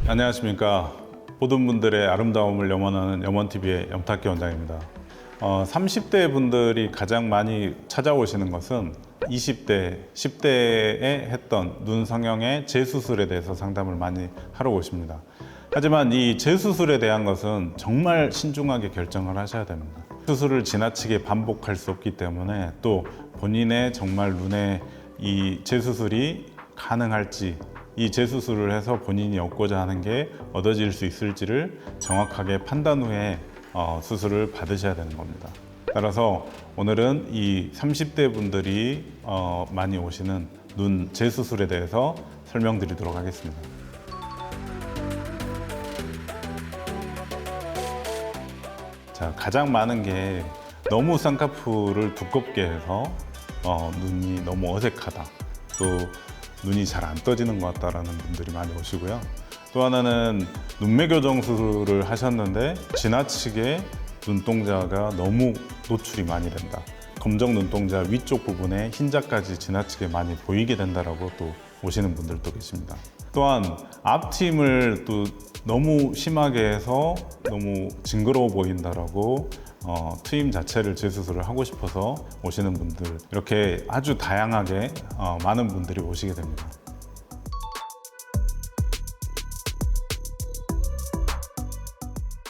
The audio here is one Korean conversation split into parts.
안녕하십니까. 모든 분들의 아름다움을 염원하는 염원TV의 염탁기 원장입니다. 30대 분들이 가장 많이 찾아오시는 것은 20대, 10대에 했던 눈 성형의 재수술에 대해서 상담을 많이 하러 오십니다. 하지만 이 재수술에 대한 것은 정말 신중하게 결정을 하셔야 됩니다. 수술을 지나치게 반복할 수 없기 때문에 또 본인의 정말 눈에 이 재수술이 가능할지, 이 재수술을 해서 본인이 얻고자 하는 게 얻어질 수 있을지를 정확하게 판단 후에 수술을 받으셔야 되는 겁니다. 따라서 오늘은 이 30대 분들이 많이 오시는 눈 재수술에 대해서 설명드리도록 하겠습니다. 자, 가장 많은 게 너무 쌍꺼풀을 두껍게 해서 눈이 너무 어색하다, 또 눈이 잘 안 떠지는 것 같다라는 분들이 많이 오시고요. 또 하나는 눈매 교정 수술을 하셨는데 지나치게 눈동자가 너무 노출이 많이 된다, 검정 눈동자 위쪽 부분에 흰자까지 지나치게 많이 보이게 된다라고 또 오시는 분들도 계십니다. 또한 앞트임을 또 너무 심하게 해서 너무 징그러워 보인다라고 트임 자체를 재수술을 하고 싶어서 오시는 분들, 이렇게 아주 다양하게 많은 분들이 오시게 됩니다.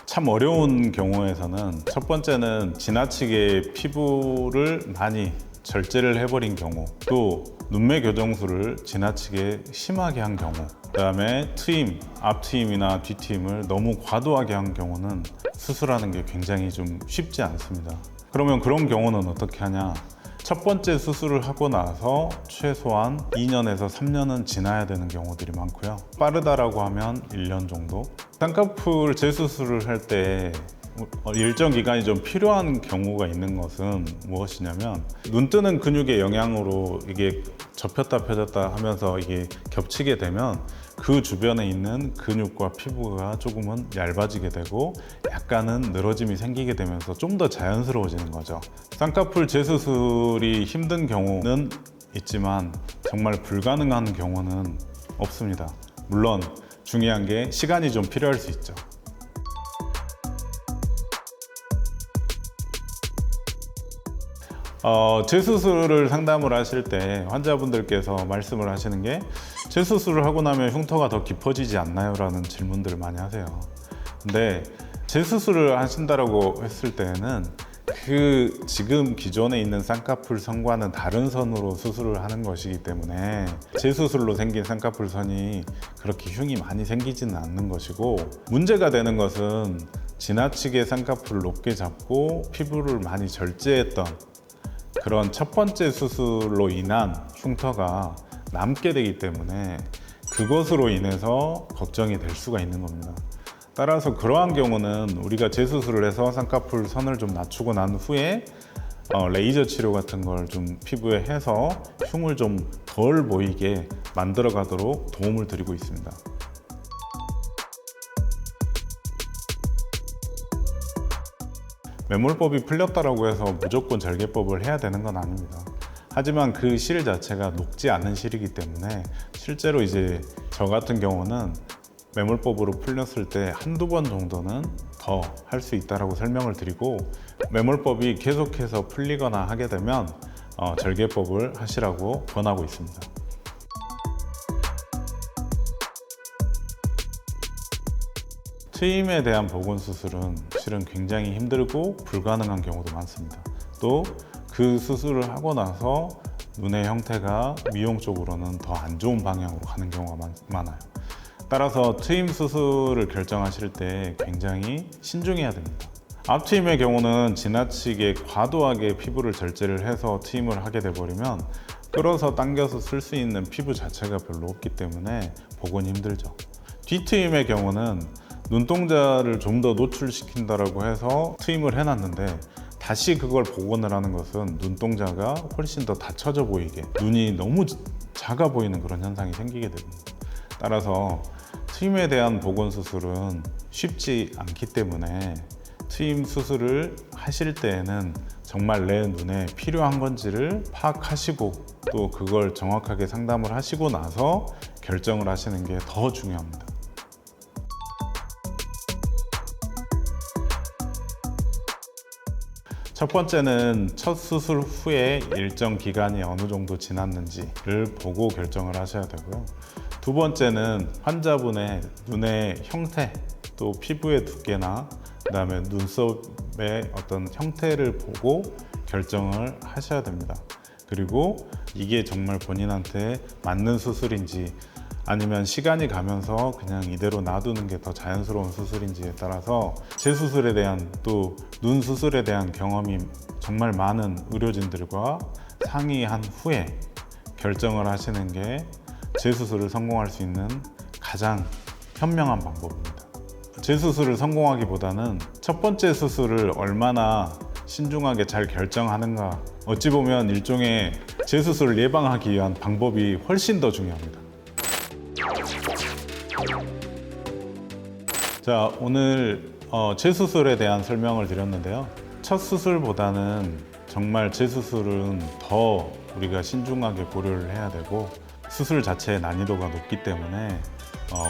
참 어려운 경우에서는 첫 번째는 지나치게 피부를 많이 절제를 해버린 경우, 또 눈매 교정술을 지나치게 심하게 한 경우, 그 다음에 트임, 앞트임이나 뒤트임을 너무 과도하게 한 경우는 수술하는 게 굉장히 좀 쉽지 않습니다. 그러면 그런 경우는 어떻게 하냐? 첫 번째 수술을 하고 나서 최소한 2년에서 3년은 지나야 되는 경우들이 많고요. 빠르다라고 하면 1년 정도. 쌍꺼풀 재수술을 할 때 일정 기간이 좀 필요한 경우가 있는 것은 무엇이냐면, 눈 뜨는 근육의 영향으로 이게 접혔다 펴졌다 하면서 이게 겹치게 되면 그 주변에 있는 근육과 피부가 조금은 얇아지게 되고 약간은 늘어짐이 생기게 되면서 좀 더 자연스러워지는 거죠. 쌍꺼풀 재수술이 힘든 경우는 있지만 정말 불가능한 경우는 없습니다. 물론 중요한 게 시간이 좀 필요할 수 있죠. 재수술을 상담을 하실 때 환자분들께서 말씀을 하시는 게, 재수술을 하고 나면 흉터가 더 깊어지지 않나요? 라는 질문들을 많이 하세요. 근데 재수술을 하신다고 했을 때는 그 지금 기존에 있는 쌍꺼풀 선과는 다른 선으로 수술을 하는 것이기 때문에 재수술로 생긴 쌍꺼풀 선이 그렇게 흉이 많이 생기지는 않는 것이고, 문제가 되는 것은 지나치게 쌍꺼풀을 높게 잡고 피부를 많이 절제했던 그런 첫 번째 수술로 인한 흉터가 남게 되기 때문에 그것으로 인해서 걱정이 될 수가 있는 겁니다. 따라서 그러한 경우는 우리가 재수술을 해서 쌍꺼풀 선을 좀 낮추고 난 후에 레이저 치료 같은 걸 좀 피부에 해서 흉을 좀 덜 보이게 만들어 가도록 도움을 드리고 있습니다. 매몰법이 풀렸다고 해서 무조건 절개법을 해야 되는 건 아닙니다. 하지만 그 실 자체가 녹지 않은 실이기 때문에 실제로 이제 저 같은 경우는 매몰법으로 풀렸을 때 한두 번 정도는 더 할 수 있다고 설명을 드리고, 매몰법이 계속해서 풀리거나 하게 되면 절개법을 하시라고 권하고 있습니다. 트임에 대한 복원 수술은 실은 굉장히 힘들고 불가능한 경우도 많습니다. 또 그 수술을 하고 나서 눈의 형태가 미용 쪽으로는 더 안 좋은 방향으로 가는 경우가 많아요. 따라서 트임 수술을 결정하실 때 굉장히 신중해야 됩니다. 앞트임의 경우는 지나치게 과도하게 피부를 절제를 해서 트임을 하게 돼버리면 끌어서 당겨서 쓸 수 있는 피부 자체가 별로 없기 때문에 복원이 힘들죠. 뒤트임의 경우는 눈동자를 좀 더 노출시킨다고 해서 트임을 해놨는데 다시 그걸 복원을 하는 것은 눈동자가 훨씬 더 닫혀져 보이게, 눈이 너무 작아 보이는 그런 현상이 생기게 됩니다. 따라서 트임에 대한 복원 수술은 쉽지 않기 때문에 트임 수술을 하실 때에는 정말 내 눈에 필요한 건지를 파악하시고 또 그걸 정확하게 상담을 하시고 나서 결정을 하시는 게 더 중요합니다. 첫 번째는 첫 수술 후에 일정 기간이 어느 정도 지났는지를 보고 결정을 하셔야 되고요. 두 번째는 환자분의 눈의 형태, 또 피부의 두께나 그다음에 눈썹의 어떤 형태를 보고 결정을 하셔야 됩니다. 그리고 이게 정말 본인한테 맞는 수술인지 아니면 시간이 가면서 그냥 이대로 놔두는 게 더 자연스러운 수술인지에 따라서 재수술에 대한 또 눈 수술에 대한 경험이 정말 많은 의료진들과 상의한 후에 결정을 하시는 게 재수술을 성공할 수 있는 가장 현명한 방법입니다. 재수술을 성공하기보다는 첫 번째 수술을 얼마나 신중하게 잘 결정하는가, 어찌 보면 일종의 재수술을 예방하기 위한 방법이 훨씬 더 중요합니다. 자, 오늘 재수술에 대한 설명을 드렸는데요. 첫 수술보다는 정말 재수술은 더 우리가 신중하게 고려를 해야 되고 수술 자체의 난이도가 높기 때문에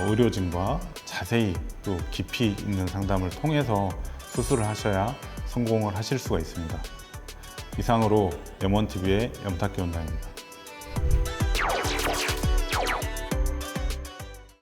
의료진과 자세히 또 깊이 있는 상담을 통해서 수술을 하셔야 성공을 하실 수가 있습니다. 이상으로 M1TV의 염탁기 원장입니다.